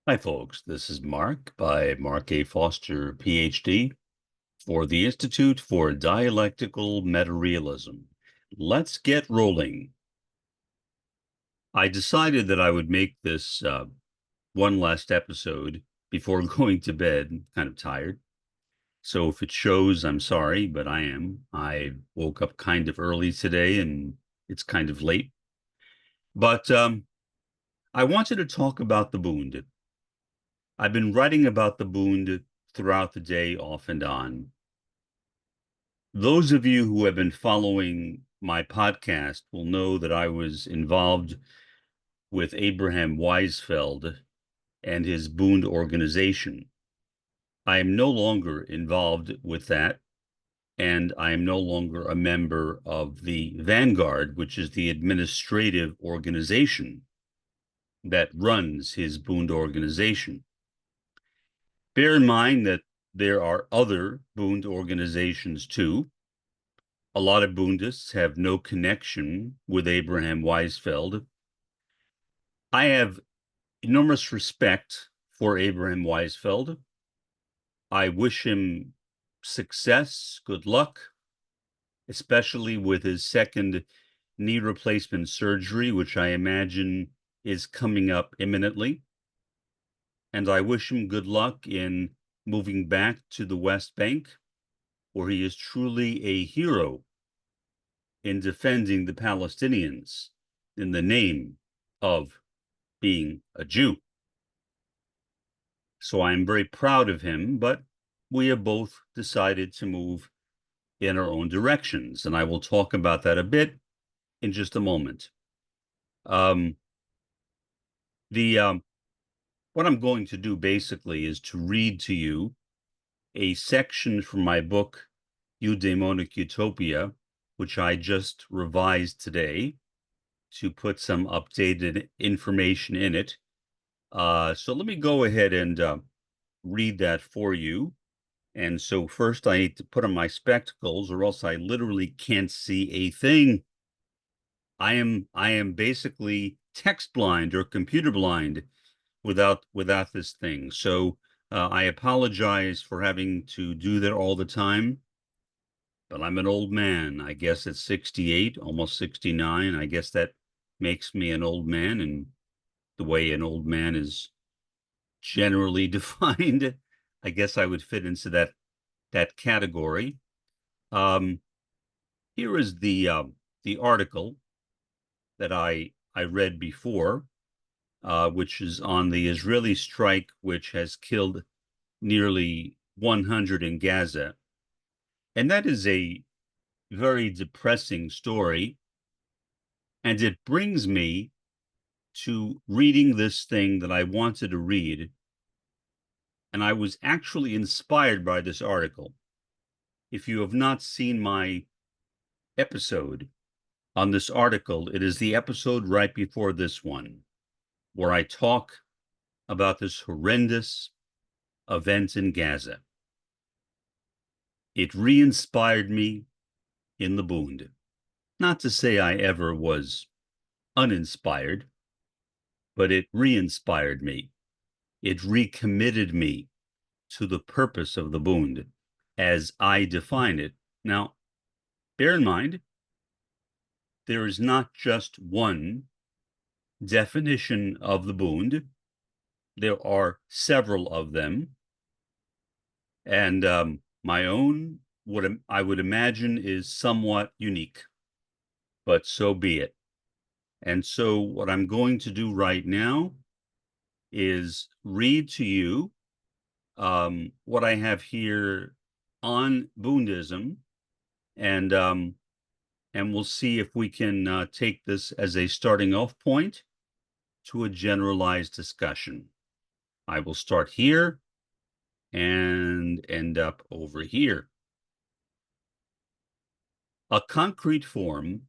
Hi, folks. This is Mark by Mark A. Foster, Ph.D., for the Institute for Dialectical Metarealism. Let's get rolling. I decided that I would make this one last episode before going to bed. I'm kind of tired. So if it shows, I'm sorry, but I am. I woke up kind of early today and it's kind of late. But I wanted to talk about the Bund. I've been writing about the Bund throughout the day, off and on. Those of you who have been following my podcast will know that I was involved with Abraham Weisfeld and his Bund organization. I am no longer involved with that, and I am no longer a member of the Vanguard, which is the administrative organization that runs his Bund organization. Bear in mind that there are other Bund organizations too. A lot of Bundists have no connection with Abraham Weisfeld. I have enormous respect for Abraham Weisfeld. I wish him success, good luck, especially with his second knee replacement surgery, which I imagine is coming up imminently. And I wish him good luck in moving back to the West Bank, where he is truly a hero in defending the Palestinians in the name of being a Jew. So I'm very proud of him, but we have both decided to move in our own directions, and I will talk about that a bit in just a moment. Um, the What I'm going to do basically is to read to you a section from my book, Eudaimonic Utopia, which I just revised today to put some updated information in it. So let me go ahead and read that for you. And so first I need to put on my spectacles or else I literally can't see a thing. I am basically text blind or computer blind without this thing. So I apologize for having to do that all the time, but I'm an old man. I guess at 68, almost 69. I guess that makes me an old man, and the way an old man is generally defined, I guess I would fit into that category. Um, Here is the article that I read before, which is on the Israeli strike, which has killed nearly 100 in Gaza, and that is a very depressing story. And it brings me to reading this thing that I wanted to read, and I was actually inspired by this article. If you have not seen my episode on this article, it is the episode right before this one, where I talk about this horrendous event in Gaza. It re-inspired me in the Bund. Not to say I ever was uninspired, but it re-inspired me. It recommitted me to the purpose of the Bund as I define it. Now, bear in mind, there is not just one definition of the Bund. There are several of them. And my own, what I would imagine, is somewhat unique, but so be it. And so what I'm going to do right now is read to you what I have here on Bundism, and we'll see if we can take this as a starting off point to a generalized discussion. I will start here and end up over here. A concrete form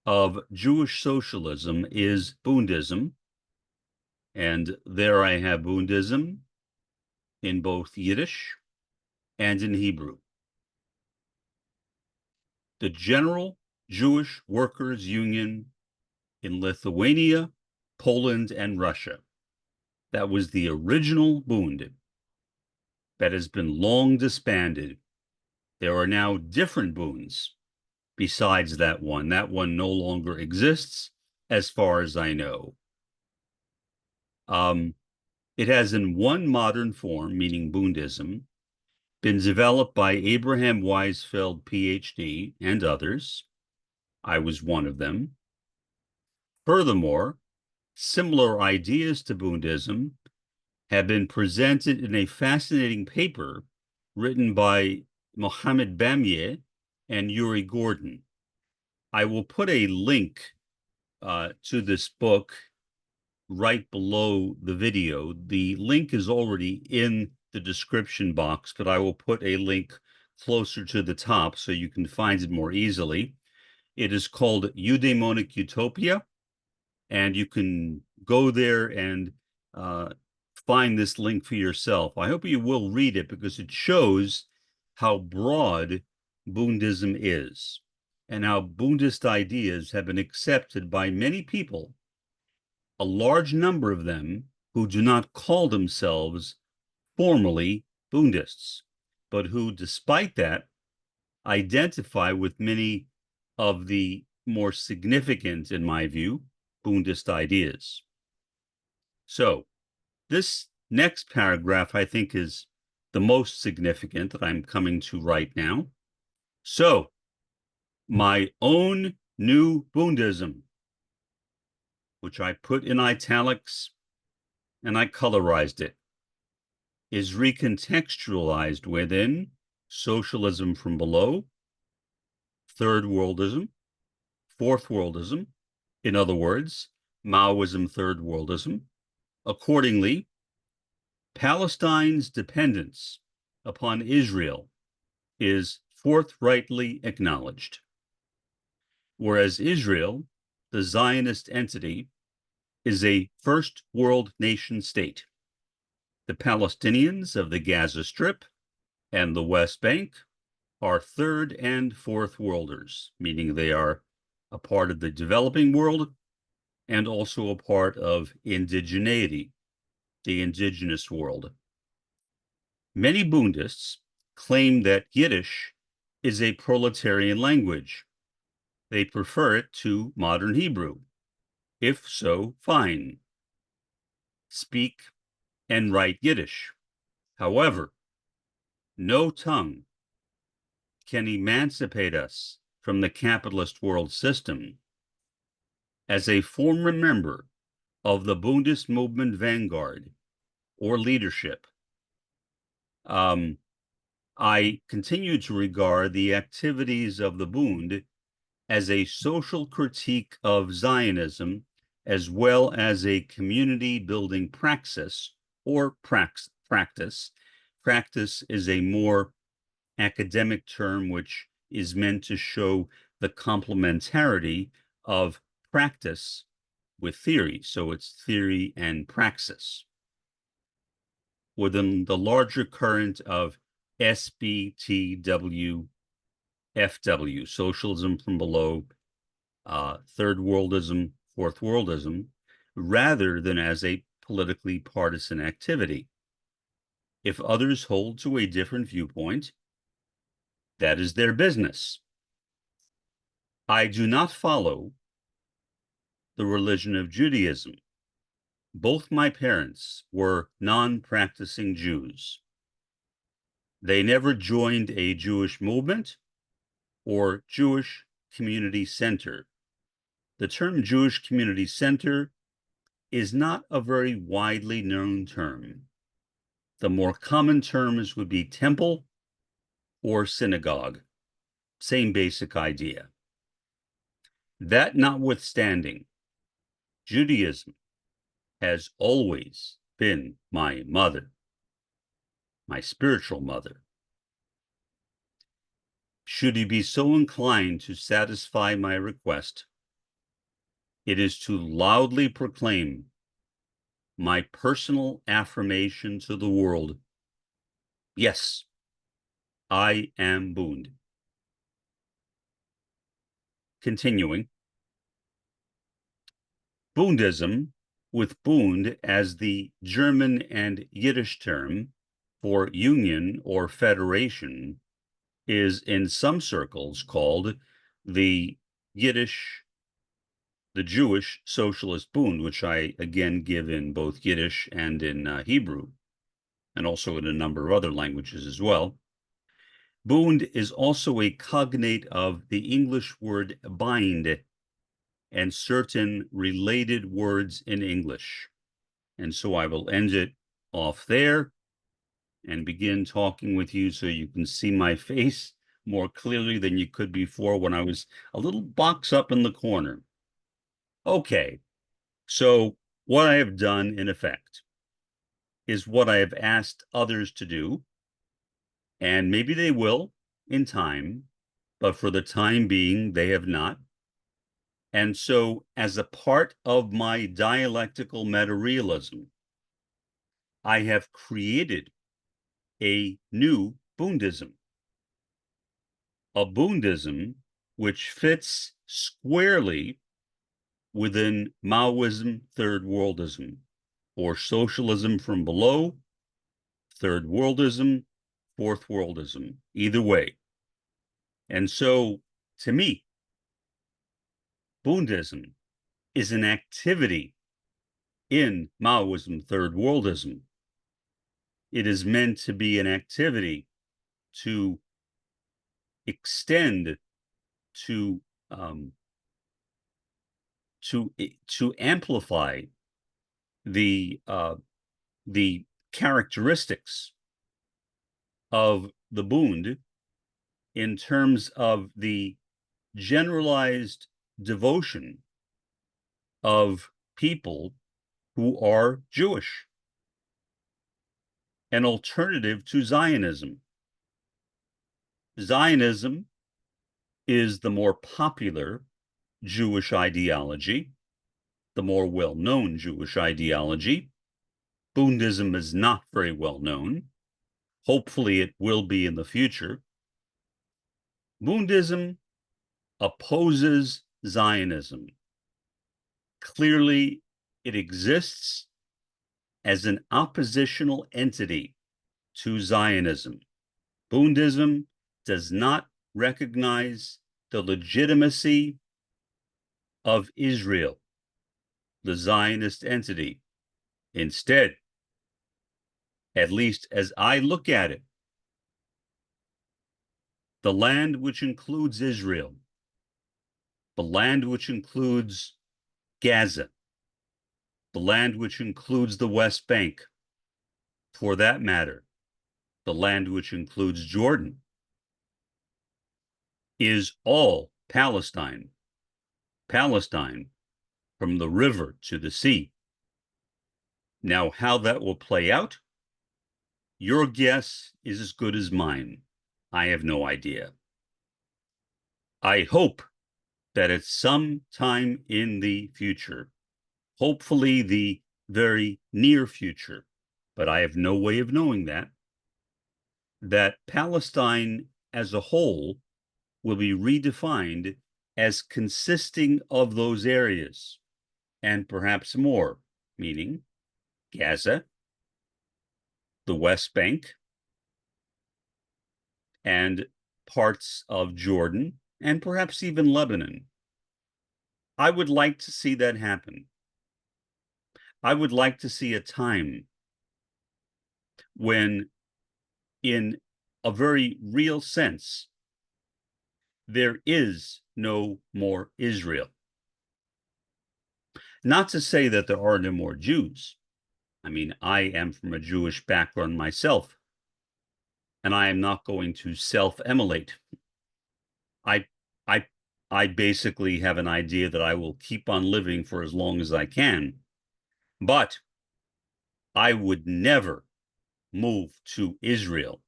of Jewish socialism is Bundism, and there I have Bundism in both Yiddish and in Hebrew. The General Jewish Workers' Union in Lithuania, Poland, and Russia. That was the original Bund that has been long disbanded. There are now different Bunds besides that one. That one no longer exists, as far as I know. It has in one modern form, meaning Bundism, been developed by Abraham Weisfeld, Ph.D., and others. I was one of them. Furthermore, similar ideas to Bundism have been presented in a fascinating paper written by Mohammed Bamieh and Yuri Gordon. I will put a link to this book right below the video. The link is already in the description box, but I will put a link closer to the top so you can find it more easily. It is called Eudaimonic Utopia, and you can go there and find this link for yourself. I hope you will read it because it shows how broad Bundism is and how Bundist ideas have been accepted by many people, a large number of them who do not call themselves formally Bundists, but who, despite that, identify with many of the more significant, in my view, Bundist ideas. So this next paragraph, I think, is the most significant that I'm coming to right now. So my own new Bundism, which I put in italics and I colorized it, is recontextualized within socialism from below, third worldism, fourth worldism, in other words, Maoism, third worldism. Accordingly, Palestine's dependence upon Israel is forthrightly acknowledged, whereas Israel, the Zionist entity, is a first world nation state. The Palestinians of the Gaza Strip and the West Bank are third and fourth worlders, meaning they are a part of the developing world and also a part of indigeneity, the indigenous world. Many Bundists claim that Yiddish is a proletarian language. They prefer it to modern Hebrew. If so, fine. Speak and write Yiddish. However, no tongue can emancipate us from the capitalist world system. As a former member of the Bundist movement vanguard or leadership, I continue to regard the activities of the Bund as a social critique of Zionism, as well as a community building praxis or practice. Practice is a more academic term which is meant to show the complementarity of practice with theory. So it's theory and praxis within the larger current of SBTW FW, socialism from below, third worldism, fourth worldism, rather than as a politically partisan activity. If others hold to a different viewpoint, that is their business. I do not follow the religion of Judaism. Both my parents were non-practicing Jews. They never joined a Jewish movement or Jewish community center. The term Jewish community center is not a very widely known term. The more common terms would be temple or synagogue. Same basic idea. That notwithstanding, Judaism has always been my mother, my spiritual mother. Should you be so inclined to satisfy my request, it is to loudly proclaim my personal affirmation to the world. Yes, I am Bund. Continuing, Bundism with Bund as the German and Yiddish term for union or federation is in some circles called the Jewish Socialist Bund, which I again give in both Yiddish and in Hebrew, and also in a number of other languages as well. Bund is also a cognate of the English word bind and certain related words in English. And so I will end it off there and begin talking with you so you can see my face more clearly than you could before when I was a little box up in the corner. Okay, so what I have done in effect is what I have asked others to do, and maybe they will in time, but for the time being, they have not. And so as a part of my dialectical metarealism, I have created a new Bundism, a Bundism which fits squarely within Maoism, third worldism, or socialism from below, third worldism, fourth worldism, either way. And so, to me, Bundism is an activity in Maoism, third worldism. It is meant to be an activity to extend, to amplify the characteristics of the Bund in terms of the generalized devotion of people who are Jewish, an alternative to Zionism. Zionism is the more popular Jewish ideology, the more well-known Jewish ideology. Bundism is not very well known. Hopefully it will be in the future. Bundism opposes Zionism. Clearly, it exists as an oppositional entity to Zionism. Bundism does not recognize the legitimacy of Israel, the Zionist entity. Instead, at least as I look at it, the land which includes Israel, the land which includes Gaza, the land which includes the West Bank, for that matter, the land which includes Jordan, is all Palestine. Palestine from the river to the sea. Now, how that will play out, your guess is as good as mine. I have no idea. I hope that at some time in the future, hopefully the very near future, but I have no way of knowing that Palestine as a whole will be redefined as consisting of those areas, and perhaps more, meaning Gaza, the West Bank, and parts of Jordan, and perhaps even Lebanon. I would like to see that happen. I would like to see a time when, in a very real sense, there is no more Israel. Not to say that there are no more Jews. I mean, I am from a Jewish background myself, and I am not going to self-immolate. I, I basically have an idea that I will keep on living for as long as I can, but I would never move to Israel.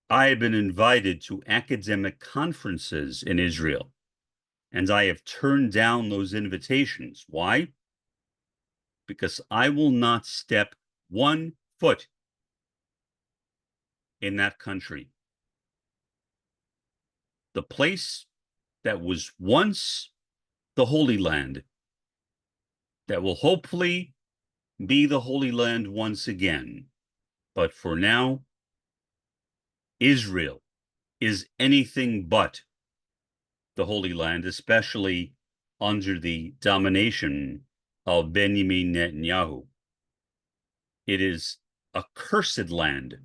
I have been invited to academic conferences in Israel, and I have turned down those invitations. Why? Because I will not step 1 foot in that country. The place that was once the Holy Land, that will hopefully be the Holy Land once again. But for now, Israel is anything but the Holy Land, especially under the domination of Benjamin Netanyahu. It is a cursed land,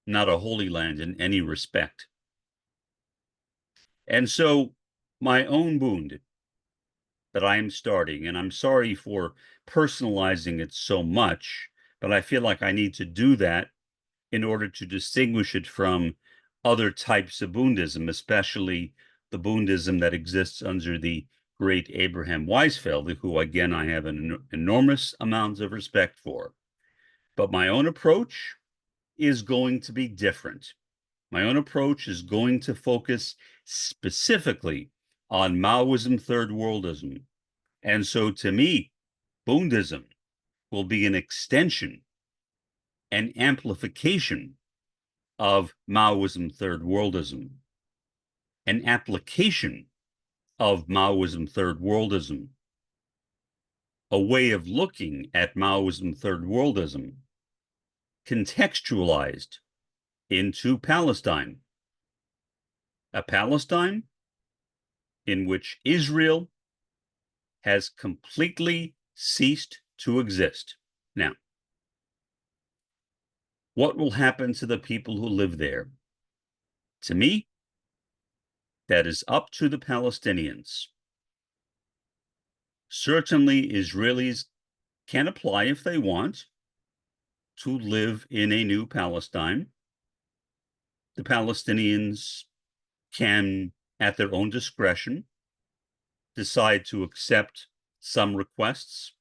not a holy land in any respect. And so my own Bund that I am starting, and I'm sorry for personalizing it so much, but I feel like I need to do that in order to distinguish it from other types of Bundism, especially the Bundism that exists under the great Abraham Weisfeld, who, again, I have an enormous amount of respect for. But my own approach is going to be different. My own approach is going to focus specifically on Maoism, third worldism. And so to me, Bundism will be an extension, an amplification of Maoism, third worldism, an application of Maoism, third worldism, a way of looking at Maoism, third worldism, contextualized into Palestine, a Palestine in which Israel has completely ceased to exist. Now, what will happen to the people who live there? To me, that is up to the Palestinians. Certainly, Israelis can apply if they want to live in a new Palestine. The Palestinians can, at their own discretion, decide to accept some requests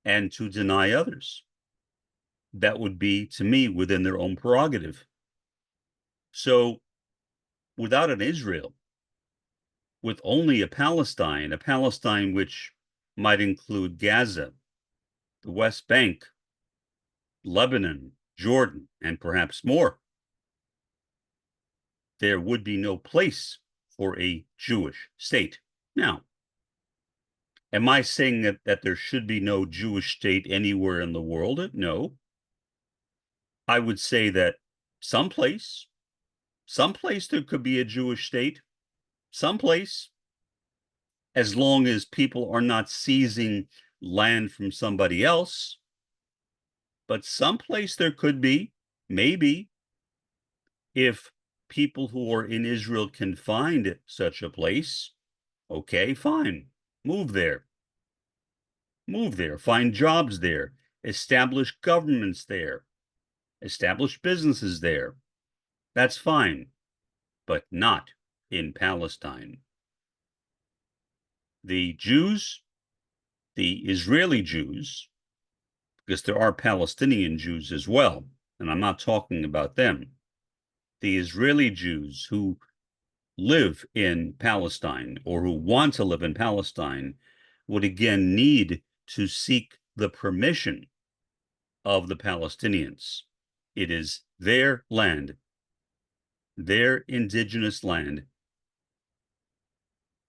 and to deny others. That would be, to me, within their own prerogative. So, without an Israel, with only a Palestine which might include Gaza, the West Bank, Lebanon, Jordan, and perhaps more, there would be no place for a Jewish state. Now, am I saying that there should be no Jewish state anywhere in the world? No. I would say that someplace there could be a Jewish state, someplace, as long as people are not seizing land from somebody else. But someplace there could be, maybe, if people who are in Israel can find such a place. Okay, fine. Move there. Move there. Find jobs there. Establish governments there. Establish businesses there. That's fine, but not in Palestine. The Jews, the Israeli Jews, because there are Palestinian Jews as well, and I'm not talking about them. The Israeli Jews who live in Palestine or who want to live in Palestine would again need to seek the permission of the Palestinians. It is their land, their indigenous land.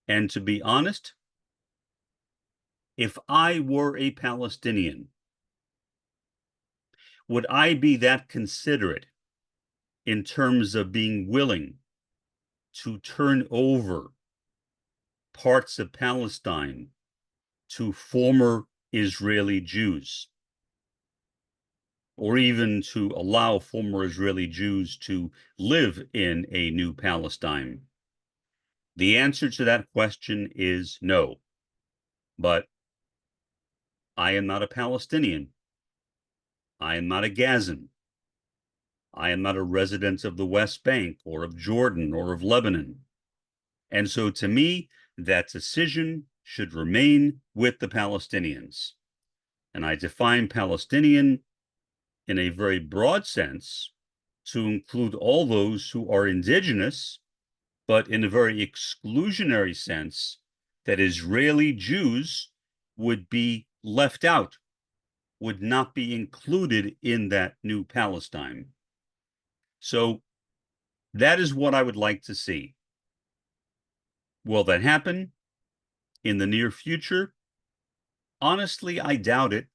And to be honest, if I were a Palestinian, would I be that considerate in terms of being willing to turn over parts of Palestine to former Israeli Jews, or even to allow former Israeli Jews to live in a new Palestine? The answer to that question is no. But I am not a Palestinian. I am not a Gazan. I am not a resident of the West Bank or of Jordan or of Lebanon. And so to me, that decision should remain with the Palestinians. And I define Palestinian in a very broad sense to include all those who are indigenous, but in a very exclusionary sense, that Israeli Jews would be left out, would not be included in that new Palestine. So that is what I would like to see. Will that happen in the near future? Honestly, I doubt it.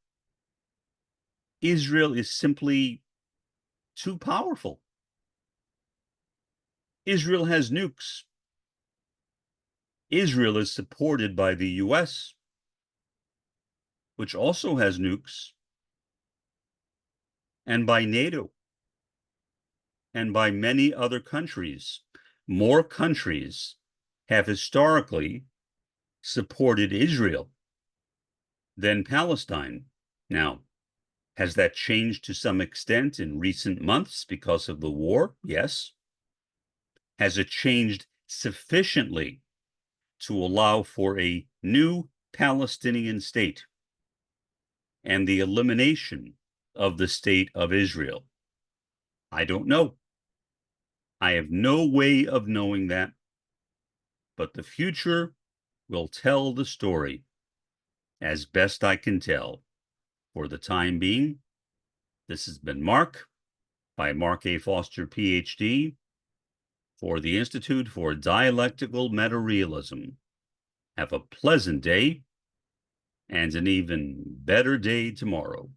Israel is simply too powerful. Israel has nukes. Israel is supported by the US, which also has nukes, and by NATO, and by many other countries. More countries have historically supported Israel than Palestine. Now, has that changed to some extent in recent months because of the war? Yes. Has it changed sufficiently to allow for a new Palestinian state and the elimination of the state of Israel? I don't know. I have no way of knowing that, but the future will tell the story as best I can tell. For the time being, this has been Mark by Mark A. Foster, Ph.D., for the Institute for Dialectical Metarealism. Have a pleasant day and an even better day tomorrow.